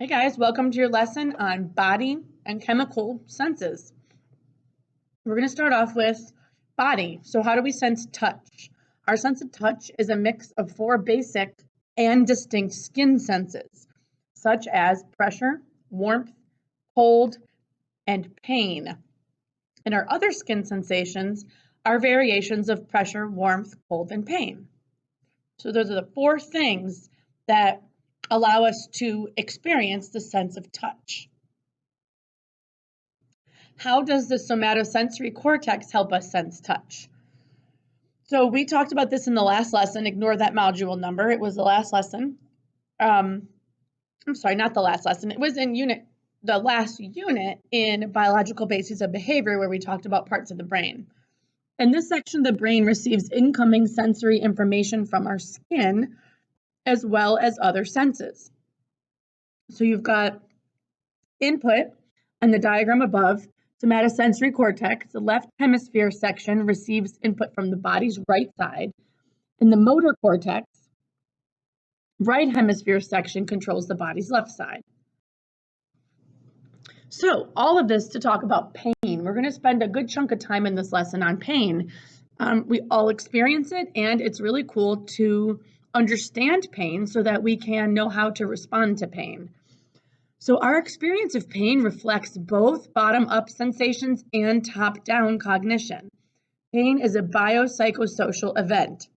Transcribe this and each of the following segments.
Hey guys, welcome to your lesson on body and chemical senses. We're going to start off with body. So how do we sense touch? Our sense of touch is a mix of four basic and distinct skin senses, such as pressure, warmth, cold, and pain. And our other skin sensations are variations of pressure, warmth, cold, and pain. So those are the four things that allow us to experience the sense of touch. How does the somatosensory cortex help us sense touch? So we talked about this in the last lesson. Ignore that module number. It was the last lesson. I'm sorry, not the last lesson. It was in the last unit in biological bases of behavior where we talked about parts of the brain. In this section, the brain receives incoming sensory information from our skin as well as other senses. So you've got input on the diagram above. Somatosensory cortex, the left hemisphere section, receives input from the body's right side, and the motor cortex, right hemisphere section, controls the body's left side. So all of this to talk about pain. We're going to spend a good chunk of time in this lesson on pain. We all experience it, and it's really cool to understand pain so that we can know how to respond to pain. So our experience of pain reflects both bottom-up sensations and top-down cognition. Pain is a biopsychosocial event.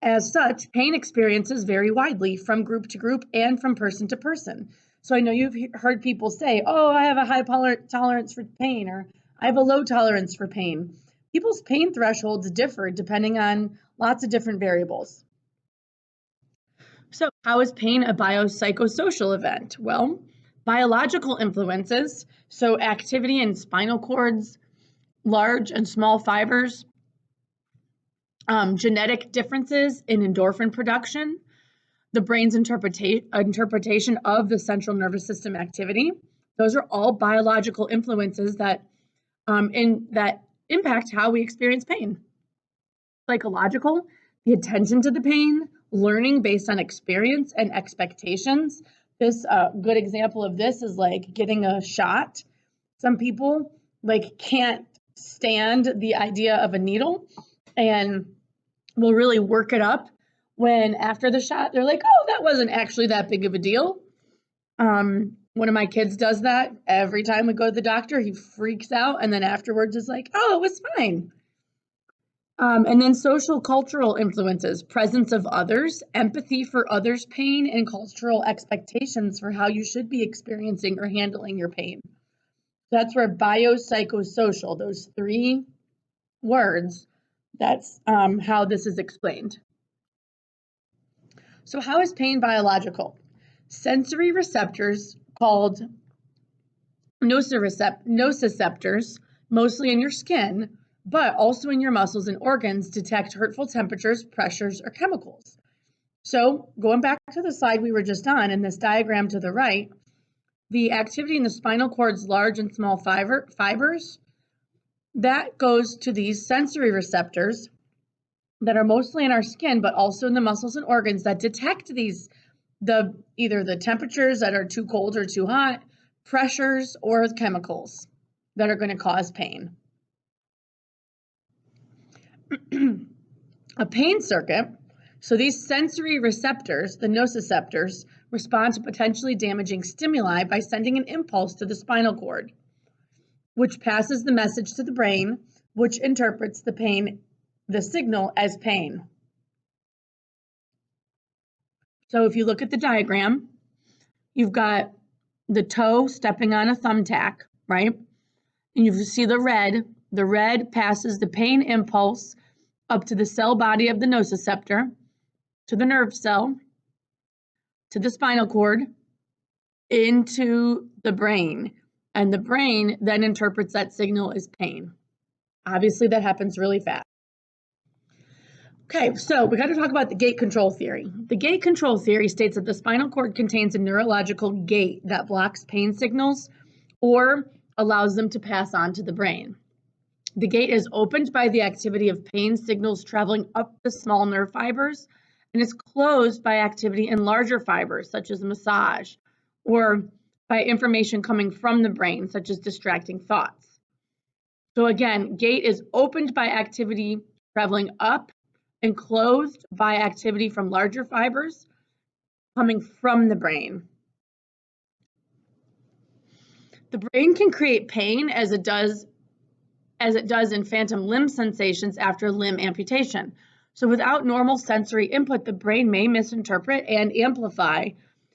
As such, pain experiences vary widely from group to group and from person to person. So I know you've heard people say, oh, I have a high tolerance for pain, or I have a low tolerance for pain. People's pain thresholds differ depending on lots of different variables. So how is pain a biopsychosocial event? Well, biological influences, so activity in spinal cords, large and small fibers, genetic differences in endorphin production, the brain's interpretation of the central nervous system activity. Those are all biological influences that impact how we experience pain. Psychological, the attention to the pain, learning based on experience and expectations. This good example of this is like getting a shot. Some people can't stand the idea of a needle and will really work it up when after the shot they're like, oh, that wasn't actually that big of a deal. One of my kids does that every time we go to the doctor. He freaks out and then afterwards is like, oh, it was fine. And then social cultural influences, presence of others, empathy for others' pain, and cultural expectations for how you should be experiencing or handling your pain. That's where biopsychosocial, those three words, that's how this is explained. So how is pain biological? Sensory receptors called nociceptors, mostly in your skin, but also in your muscles and organs, detect hurtful temperatures, pressures, or chemicals. So going back to the slide we were just on, in this diagram to the right, the activity in the spinal cord's large and small fibers, that goes to these sensory receptors that are mostly in our skin, but also in the muscles and organs that detect either the temperatures that are too cold or too hot, pressures, or chemicals that are going to cause pain. A pain circuit, so these sensory receptors, the nociceptors, respond to potentially damaging stimuli by sending an impulse to the spinal cord, which passes the message to the brain, which interprets the signal as pain. So if you look at the diagram, you've got the toe stepping on a thumbtack, right? And you see the red passes the pain impulse up to the cell body of the nociceptor, to the nerve cell, to the spinal cord, into the brain. And the brain then interprets that signal as pain. Obviously, that happens really fast. Okay, so we got to talk about the gate control theory. The gate control theory states that the spinal cord contains a neurological gate that blocks pain signals or allows them to pass on to the brain. The gate is opened by the activity of pain signals traveling up the small nerve fibers and is closed by activity in larger fibers, such as massage or by information coming from the brain, such as distracting thoughts. So again, gate is opened by activity traveling up and closed by activity from larger fibers coming from the brain. The brain can create pain as it does in phantom limb sensations after limb amputation. So without normal sensory input, the brain may misinterpret and amplify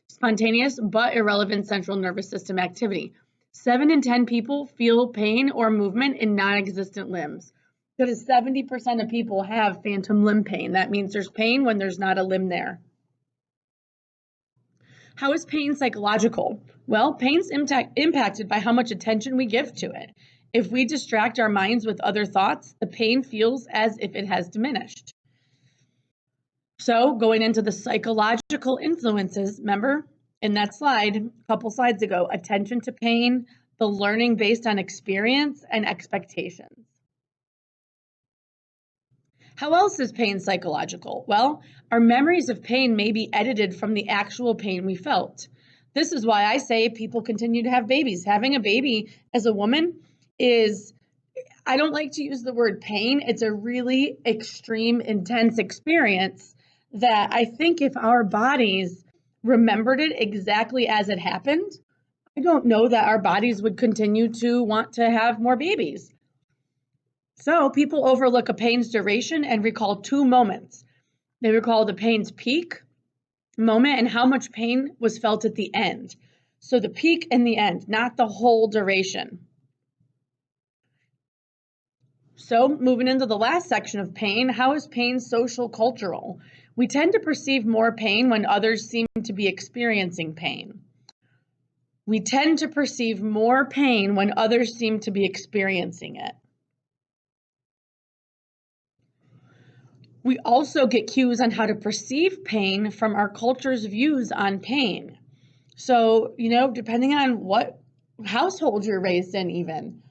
spontaneous but irrelevant central nervous system activity. 7 in 10 people feel pain or movement in non-existent limbs. That is 70% of people have phantom limb pain. That means there's pain when there's not a limb there. How is pain psychological? Well, pain's impacted by how much attention we give to it. If we distract our minds with other thoughts, the pain feels as if it has diminished. So going into the psychological influences, remember in that slide, a couple slides ago, attention to pain, the learning based on experience and expectations. How else is pain psychological? Well, our memories of pain may be edited from the actual pain we felt. This is why I say people continue to have babies. Having a baby as a woman is, I don't like to use the word pain. It's a really extreme, intense experience that I think if our bodies remembered it exactly as it happened, I don't know that our bodies would continue to want to have more babies. So people overlook a pain's duration and recall 2 moments. They recall the pain's peak moment and how much pain was felt at the end. So the peak and the end, not the whole duration. So moving into the last section of pain, how is pain social cultural? We tend to perceive more pain when others seem to be experiencing pain. We tend to perceive more pain when others seem to be experiencing it. We also get cues on how to perceive pain from our culture's views on pain. So, depending on what household you're raised in even,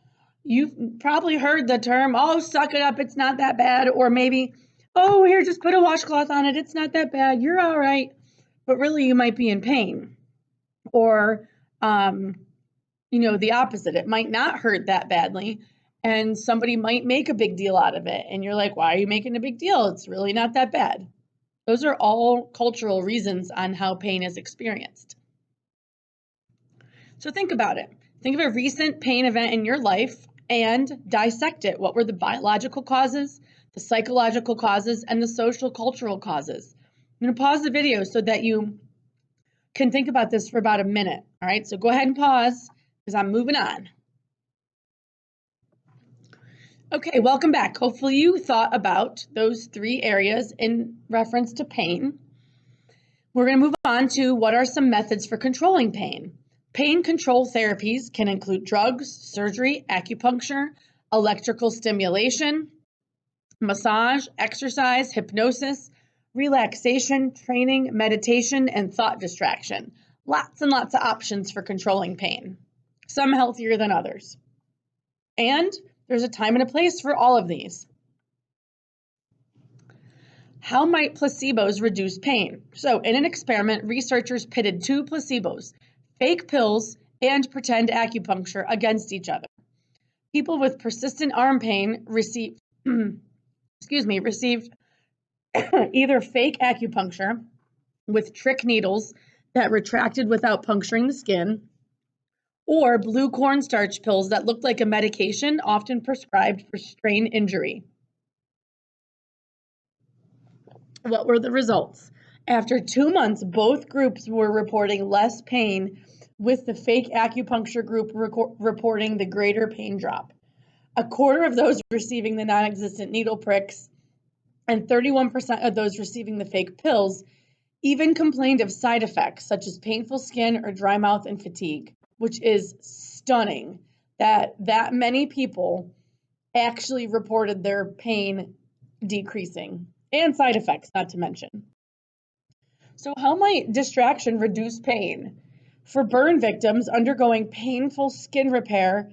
you've probably heard the term, oh, suck it up, it's not that bad. Or maybe, oh, here, just put a washcloth on it, it's not that bad, you're all right. But really, you might be in pain. Or, the opposite. It might not hurt that badly. And somebody might make a big deal out of it. And you're like, why are you making a big deal? It's really not that bad. Those are all cultural reasons on how pain is experienced. So think about it. Think of a recent pain event in your life and dissect it. What were the biological causes, the psychological causes, and the social cultural causes? I'm going to pause the video so that you can think about this for about a minute. All right, so go ahead and pause because I'm moving on. Okay, welcome back. Hopefully you thought about those 3 areas in reference to pain. We're going to move on to what are some methods for controlling pain. Pain control therapies can include drugs, surgery, acupuncture, electrical stimulation, massage, exercise, hypnosis, relaxation, training, meditation, and thought distraction. Lots and lots of options for controlling pain, some healthier than others. And there's a time and a place for all of these. How might placebos reduce pain? So in an experiment, researchers pitted 2 placebos, fake pills and pretend acupuncture, against each other. People with persistent arm pain received either fake acupuncture with trick needles that retracted without puncturing the skin, or blue cornstarch pills that looked like a medication often prescribed for strain injury. What were the results? After 2 months, both groups were reporting less pain, with the fake acupuncture group reporting the greater pain drop. A quarter of those receiving the non-existent needle pricks and 31% of those receiving the fake pills even complained of side effects such as painful skin or dry mouth and fatigue, which is stunning that many people actually reported their pain decreasing, and side effects, not to mention. So how might distraction reduce pain? For burn victims undergoing painful skin repair,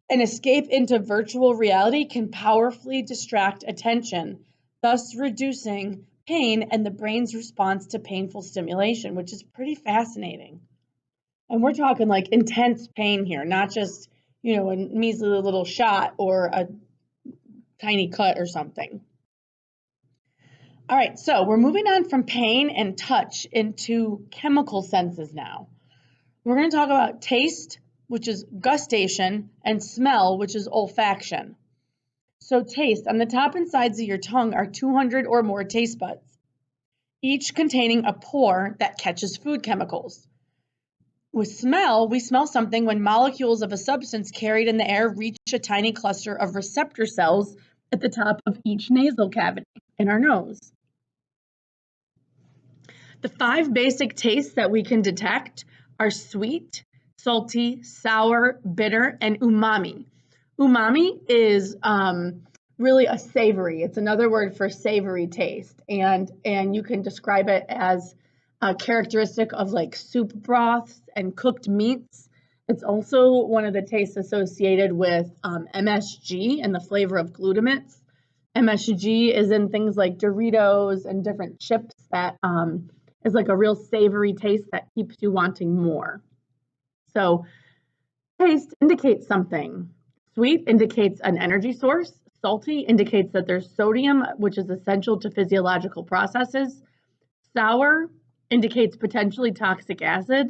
an escape into virtual reality can powerfully distract attention, thus reducing pain and the brain's response to painful stimulation, which is pretty fascinating. And we're talking like intense pain here, not just, a measly little shot or a tiny cut or something. All right, so we're moving on from pain and touch into chemical senses now. We're going to talk about taste, which is gustation, and smell, which is olfaction. So taste, on the top and sides of your tongue are 200 or more taste buds, each containing a pore that catches food chemicals. With smell, we smell something when molecules of a substance carried in the air reach a tiny cluster of receptor cells at the top of each nasal cavity in our nose. The 5 basic tastes that we can detect are sweet, salty, sour, bitter, and umami. Umami is really a savory. It's another word for savory taste, and you can describe it as a characteristic of like soup broths and cooked meats. It's also one of the tastes associated with MSG and the flavor of glutamates. MSG is in things like Doritos and different chips that is like a real savory taste that keeps you wanting more. So taste indicates something. Sweet indicates an energy source. Salty indicates that there's sodium, which is essential to physiological processes. Sour indicates potentially toxic acid.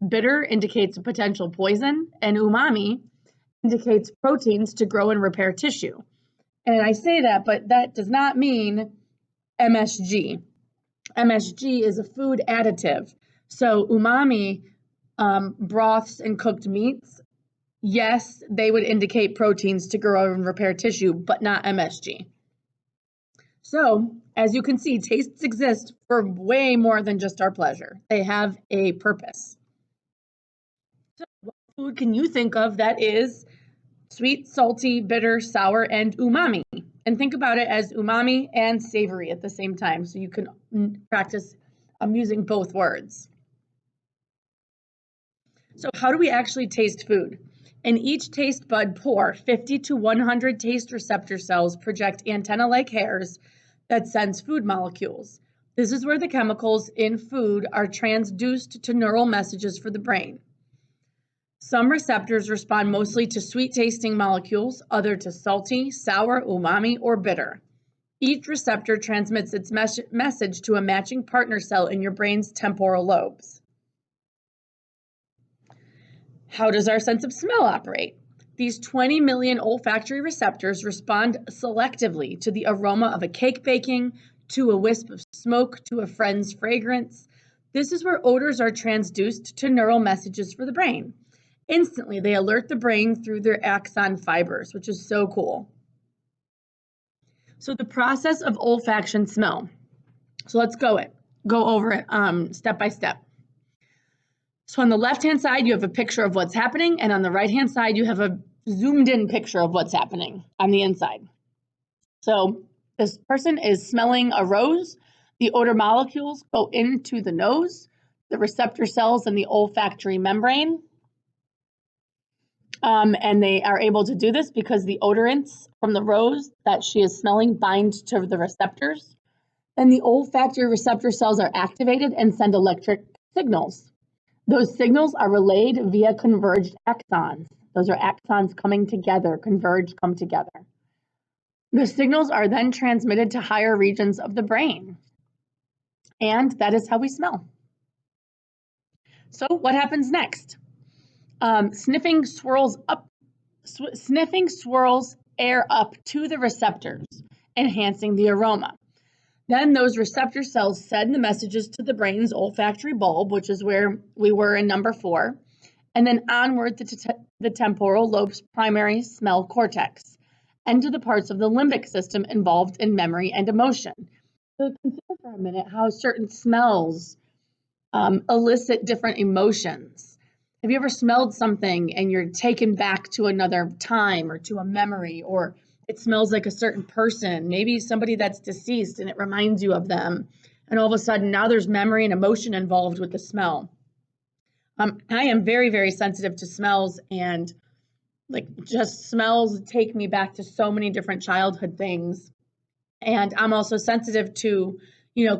Bitter indicates a potential poison. And umami indicates proteins to grow and repair tissue. And I say that, but that does not mean MSG. MSG is a food additive. So umami, broths and cooked meats, yes, they would indicate proteins to grow and repair tissue, but not MSG. So, as you can see, tastes exist for way more than just our pleasure. They have a purpose. So, what food can you think of that is sweet, salty, bitter, sour, and umami? And think about it as umami and savory at the same time, so you can practice using both words. So how do we actually taste food? In each taste bud pore, 50 to 100 taste receptor cells project antenna-like hairs that sense food molecules. This is where the chemicals in food are transduced to neural messages for the brain. Some receptors respond mostly to sweet tasting molecules, other to salty, sour, umami, or bitter. Each receptor transmits its message to a matching partner cell in your brain's temporal lobes. How does our sense of smell operate? These 20 million olfactory receptors respond selectively to the aroma of a cake baking, to a wisp of smoke, to a friend's fragrance. This is where odors are transduced to neural messages for the brain. Instantly, they alert the brain through their axon fibers, which is so cool. So the process of olfaction smell. So let's go over it step by step. So on the left-hand side, you have a picture of what's happening, and on the right-hand side, you have a zoomed-in picture of what's happening on the inside. So this person is smelling a rose. The odor molecules go into the nose, the receptor cells in the olfactory membrane. And they are able to do this because the odorants from the rose that she is smelling bind to the receptors. And the olfactory receptor cells are activated and send electric signals. Those signals are relayed via converged axons. Those are axons coming together, converge, come together. The signals are then transmitted to higher regions of the brain. And that is how we smell. So what happens next? Sniffing swirls air up to the receptors, enhancing the aroma. Then those receptor cells send the messages to the brain's olfactory bulb, which is where we were in number 4, and then onward to the temporal lobe's primary smell cortex, and to the parts of the limbic system involved in memory and emotion. So consider for a minute how certain smells elicit different emotions. Have you ever smelled something and you're taken back to another time or to a memory, or it smells like a certain person, maybe somebody that's deceased, and it reminds you of them, and all of a sudden now there's memory and emotion involved with the smell. I am very, very sensitive to smells, and like just smells take me back to so many different childhood things. And I'm also sensitive to,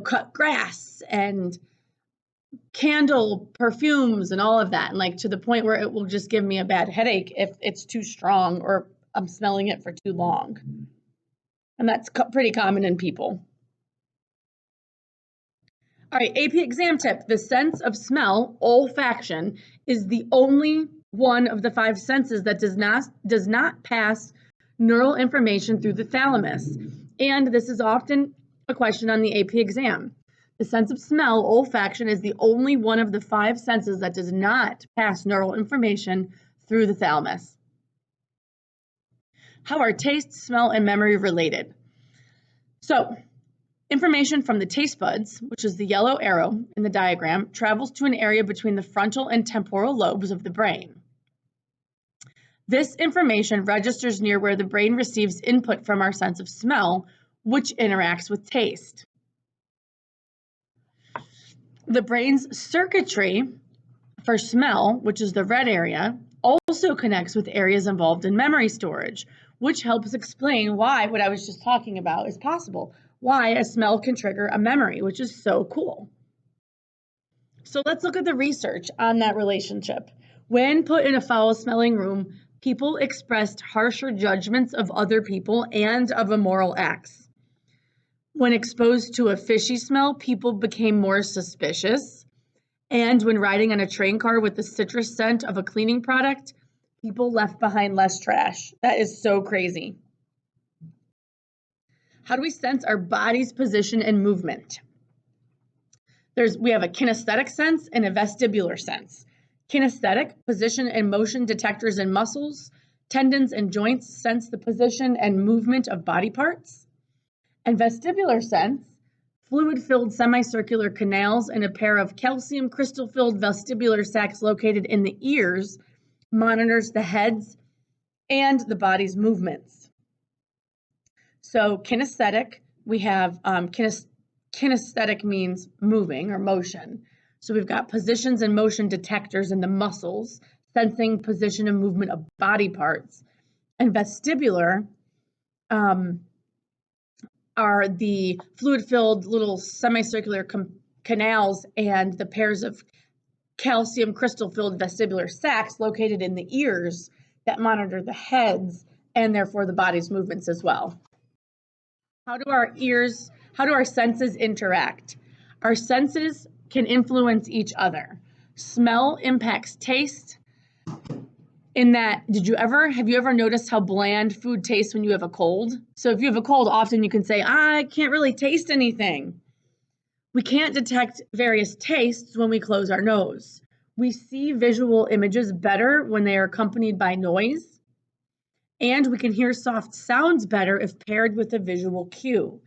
cut grass and candle perfumes and all of that, and like to the point where it will just give me a bad headache if it's too strong or I'm smelling it for too long. And that's pretty common in people. All right, AP exam tip. The sense of smell, olfaction, is the only one of the 5 senses that does not pass neural information through the thalamus. And this is often a question on the AP exam. The sense of smell, olfaction, is the only one of the 5 senses that does not pass neural information through the thalamus. How are taste, smell, and memory related? So, information from the taste buds, which is the yellow arrow in the diagram, travels to an area between the frontal and temporal lobes of the brain. This information registers near where the brain receives input from our sense of smell, which interacts with taste. The brain's circuitry for smell, which is the red area, also connects with areas involved in memory storage, which helps explain why what I was just talking about is possible. Why a smell can trigger a memory, which is so cool. So let's look at the research on that relationship. When put in a foul-smelling room, people expressed harsher judgments of other people and of immoral acts. When exposed to a fishy smell, people became more suspicious. And when riding on a train car with the citrus scent of a cleaning product, people left behind less trash. That is so crazy. How do we sense our body's position and movement? We have a kinesthetic sense and a vestibular sense. Kinesthetic, position and motion detectors in muscles, tendons, and joints sense the position and movement of body parts. And vestibular sense, fluid-filled semicircular canals and a pair of calcium crystal-filled vestibular sacs located in the ears monitors the head's and the body's movements. So kinesthetic, we have kinesthetic means moving or motion. So we've got positions and motion detectors in the muscles, sensing position and movement of body parts. And vestibular are the fluid-filled little semicircular canals and the pairs of calcium crystal-filled vestibular sacs located in the ears that monitor the heads and therefore the body's movements as well. How do our senses interact? Our senses can influence each other. Smell impacts taste in that, have you ever noticed how bland food tastes when you have a cold? So if you have a cold, often you can say, I can't really taste anything. We can't detect various tastes when we close our nose. We see visual images better when they are accompanied by noise, and we can hear soft sounds better if paired with a visual cue.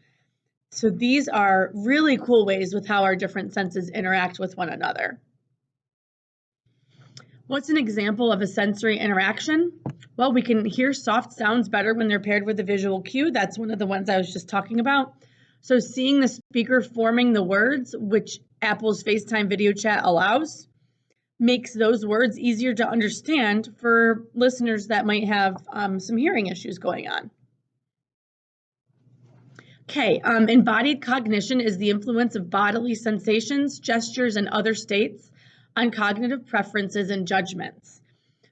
So these are really cool ways with how our different senses interact with one another. What's an example of a sensory interaction? Well, we can hear soft sounds better when they're paired with a visual cue. That's one of the ones I was just talking about. So seeing the speaker forming the words, which Apple's FaceTime video chat allows, makes those words easier to understand for listeners that might have some hearing issues going on. Okay, embodied cognition is the influence of bodily sensations, gestures, and other states on cognitive preferences and judgments.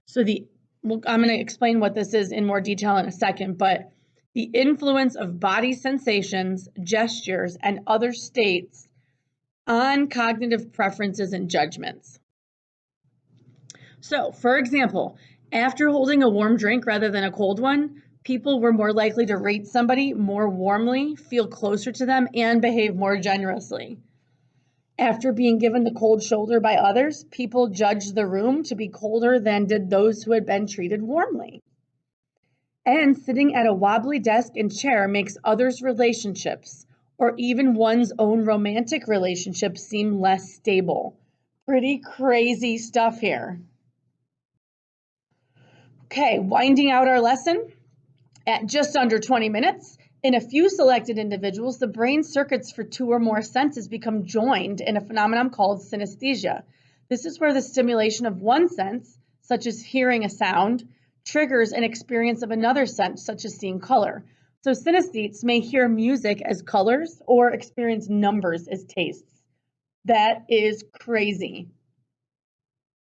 So I'm going to explain what this is in more detail in a second, but the influence of body sensations, gestures, and other states on cognitive preferences and judgments. So, for example, after holding a warm drink rather than a cold one, people were more likely to rate somebody more warmly, feel closer to them, and behave more generously. After being given the cold shoulder by others, people judged the room to be colder than did those who had been treated warmly. And sitting at a wobbly desk and chair makes others' relationships, or even one's own romantic relationships, seem less stable. Pretty crazy stuff here. Okay, winding out our lesson. At just under 20 minutes, in a few selected individuals, the brain circuits for 2 or more senses become joined in a phenomenon called synesthesia. This is where the stimulation of one sense, such as hearing a sound, triggers an experience of another sense, such as seeing color. So synesthetes may hear music as colors or experience numbers as tastes. That is crazy.